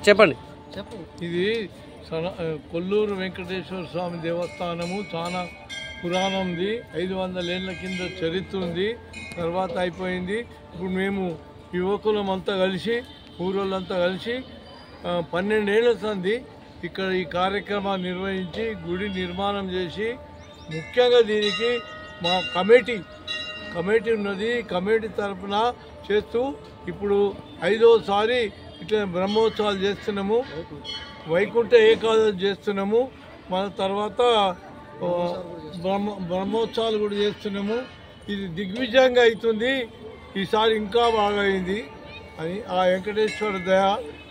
చెప్పండి. ఇది కొల్లూరు వెంకటేశ్వర స్వామి దేవస్థానము చాలా పురాణంది. 500 ఏళ్ల కింద చరిత్ర ఉంది. తర్వాత అయిపోయింది. ఇప్పుడు మేము యువకులమంతా కలిసి ఊరోళ్ళంతా కలిసి 12 ఏళ్ల సంది ఇక్కడ ఈ కార్యక్రమాన్ని నిర్వహించి గుడి నిర్మాణం చేసి, ముఖ్యంగా దీనికి మా కమిటీ ఉన్నది. కమిటీ తరఫున చేస్తూ ఇప్పుడు 5వసారి ఇట్లా బ్రహ్మోత్సవాలు చేస్తున్నాము. వైకుంఠ ఏకాదశి చేస్తున్నాము. మన తర్వాత బ్రహ్మోత్సవాలు కూడా చేస్తున్నాము. ఇది దిగ్విజయంగా అవుతుంది. ఈసారి ఇంకా బాగా అయింది అని ఆ వెంకటేశ్వర దయ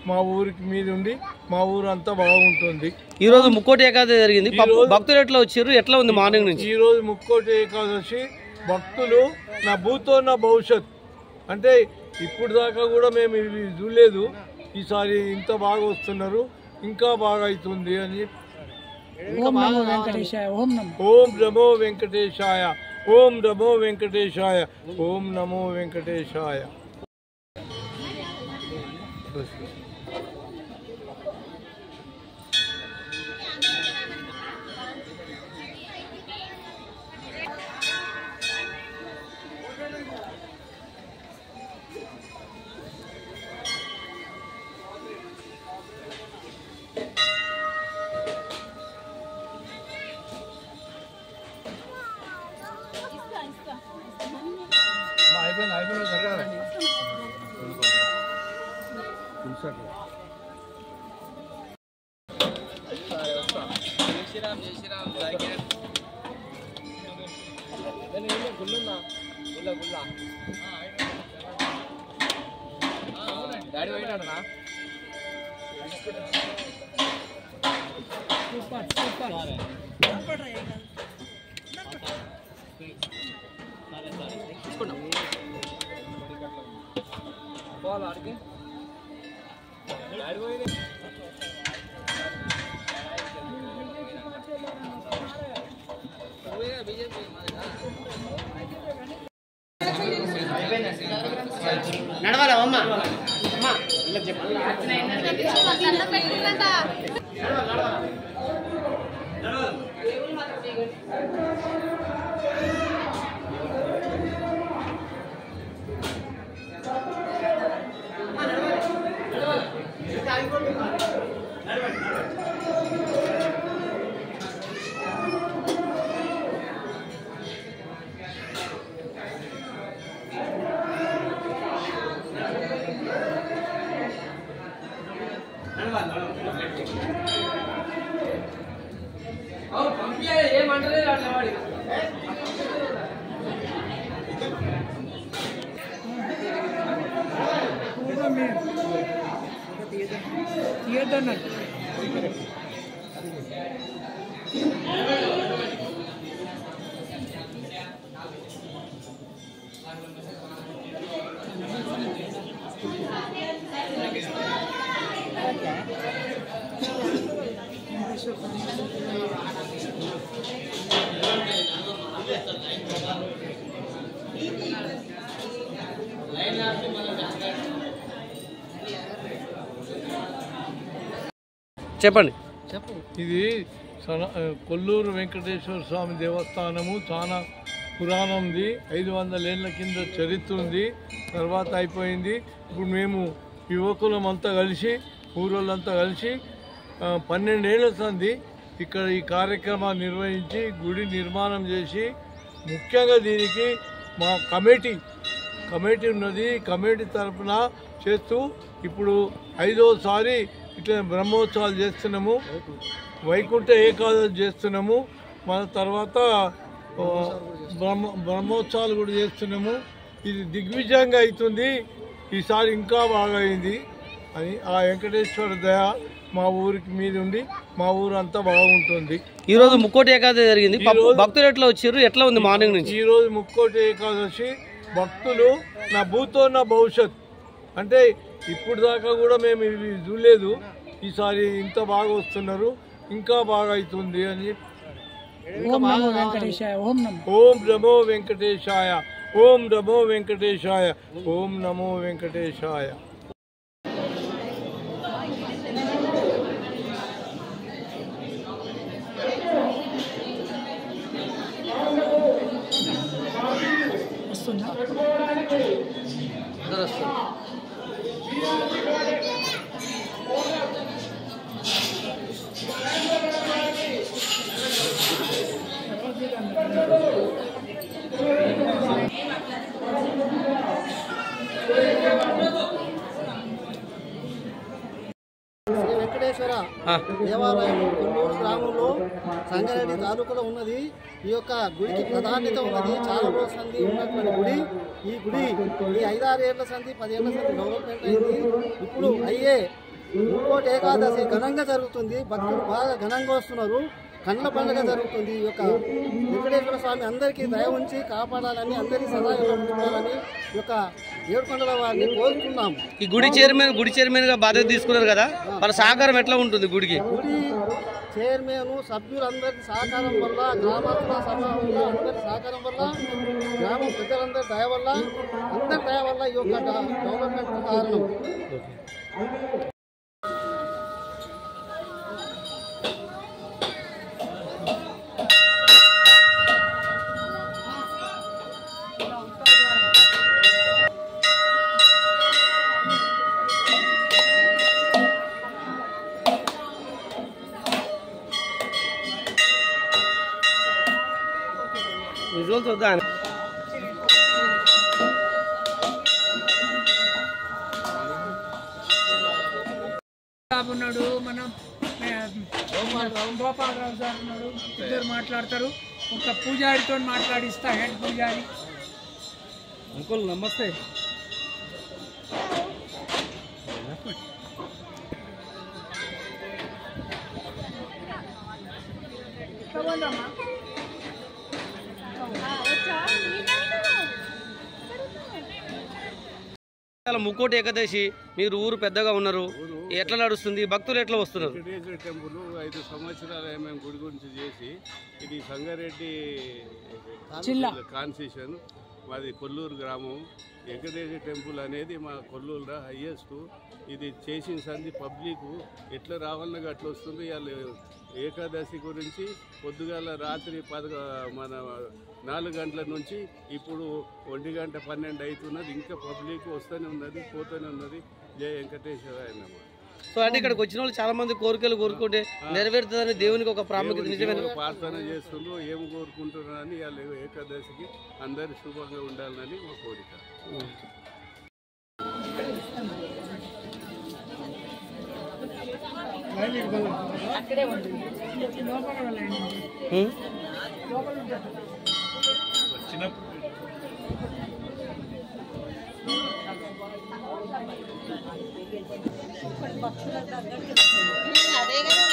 మా ఊరికి మీద ఉండి మా ఊరు అంతా బాగుంటుంది. ఈ రోజు ముక్కోటి ఏకాదశి జరిగింది. భక్తులు ఎట్లా వచ్చారు? ఎట్లా ఉంది మార్నింగ్ నుంచి? ఈ రోజు ముక్కోటి ఏకాదశి భక్తులు నా భూతో నా భవిష్యత్ అంటే ఇప్పుడు దాకా కూడా మేము ఇవి చూడలేదు. ఈసారి ఇంత బాగా వస్తున్నారు. ఇంకా బాగా అవుతుంది అని. ఓం నమో వెంకటేశాయ. ఓం నమో వెంకటేశాయ. ఓం నమో వెంకటేశాయ. డాడీ పోయినాడనా? సూపర్ పోవాలి ఆడికి. డాడీ పోయి నడవాలా అమ్మ ఇలా చెప్పు. ఏమంటలేదు అట్లా వాడి చెప్పండి. ఇది కొల్లూరు వెంకటేశ్వర స్వామి దేవస్థానము చాలా పురాణంది. 500 ఏళ్ల కింద చరిత్ర ఉంది. తర్వాత అయిపోయింది. ఇప్పుడు మేము యువకులమంతా కలిసి ఊరోళ్ళంతా కలిసి 12 ఏళ్ల సంది ఇక్కడ ఈ కార్యక్రమాన్ని నిర్వహించి గుడి నిర్మాణం చేసి, ముఖ్యంగా దీనికి మా కమిటీ ఉన్నది. కమిటీ తరఫున చేస్తూ ఇప్పుడు 5వసారి ఇట్లా బ్రహ్మోత్సవాలు చేస్తున్నాము. వైకుంఠ ఏకాదశి చేస్తున్నాము. మన తర్వాత బ్రహ్మోత్సవాలు కూడా చేస్తున్నాము. ఇది దిగ్విజయంగా అవుతుంది. ఈసారి ఇంకా బాగా అయింది అని ఆ వెంకటేశ్వర దయ మా ఊరికి మీద ఉండి మా ఊరు అంతా బాగుంటుంది. ఈ రోజు ముక్కోటి ఏకాదశి జరిగింది. భక్తులు ఎట్లా వచ్చారు? ఎట్లా ఉంది మార్నింగ్ నుంచి? ఈ రోజు ముక్కోటి ఏకాదశి భక్తులు నా భూతో నా భవిష్యత్ అంటే ఇప్పుడు దాకా కూడా మేము ఇవి చూడలేదు. ఈసారి ఇంత బాగా వస్తున్నారు. ఇంకా బాగా అవుతుంది అని. ఓం నమో వెంకటేశాయ. ఓం నమో వెంకటేశాయ. ఓం నమో వెంకటేశాయ. శ్రీ వెంకటేశ్వర దేవాలయం కొల్లూరు గ్రామంలో సంగారెడ్డి తాలూకాలో ఉన్నది. ఈ యొక్క గుడికి ప్రాధాన్యత ఉన్నది. చాలా రోజుల సంధి ఉన్నటువంటి గుడి. ఈ గుడి ఈ 5-6 ఏళ్ల సంధి 10 ఏళ్ల సంధి డెవలప్మెంట్ అయింది. ఇప్పుడు అయ్యే ఇంకోటి ఏకాదశి ఘనంగా జరుగుతుంది. భక్తులు బాగా ఘనంగా వస్తున్నారు. కండ్ల పండుగ జరుగుతుంది. ఈ యొక్క వెంకటేశ్వర స్వామి అందరికీ దయ ఉంచి కాపాడాలని, అందరికీ సదాగా ఉండాలని ఈ యొక్క ఏడుకొండల వారిని కోరుకున్నాము. ఈ గుడి చైర్మన్ గా బాధ్యత తీసుకున్నారు కదా, వాళ్ళ సహకారం ఎట్లా ఉంటుంది? గుడి చైర్మన్ సభ్యులందరి సహకారం వల్ల, గ్రామస్తుల సభ వల్ల, అందరి సహకారం వల్ల, గ్రామ పెద్దలందరి దయ వల్ల, అందరి దయ వల్ల ఈ యొక్క డెవలప్మెంట్ కారణం. విజువల్ చూద్దాం. ఉన్నాడు, మనం గోపాలరావు సార్ ఉన్నాడు, ఇద్దరు మాట్లాడతారు. ఒక పూజారితో మాట్లాడిస్తా, హెడ్ పూజారి. అంకుల్ నమస్తే. ముక్కోటి ఏకాదశి, మీరు ఊరు పెద్దగా ఉన్నారు, ఎట్లా నడుస్తుంది? భక్తులు ఎట్లా వస్తున్నారు? వెంకటేశ్వర టెంపుల్ 5 సంవత్సరాలు మేము గుడి గురించి చేసి, ఇది సంగారెడ్డి కాన్స్టిట్యూషన్, మాది కొల్లూరు గ్రామం. వెంకటేశ్వర టెంపుల్ అనేది మా కొల్లూరులో హైయెస్ట్. ఇది చేసిన సంది పబ్లిక్ ఎట్లా రావాలన్నా అట్లా వస్తుంది. వాళ్ళు ఏకాదశి గురించి పొద్దుగాల రాత్రి మన 4 గంటల నుంచి ఇప్పుడు 1 గంట 12 అవుతున్నది. ఇంకా పబ్లిక్ వస్తూనే ఉన్నది, పోతూనే ఉన్నది. జయ వెంకటేశ్వర అన్నమాట. సో అంటే ఇక్కడికి వచ్చిన వాళ్ళు చాలా మంది కోరికలు కోరుకుంటే నెరవేరుతుందని దేవునికి ఒక ప్రాముఖ్యత. నిజమైన ప్రార్థన చేస్తుండ్రు, ఏం కోరుకుంటున్నారని వాళ్ళు ఏకాదశికి అందరు శుభంగా ఉండాలని మా కోరిక. అక్కడే ఉంటుంది, లోపల అదే కదా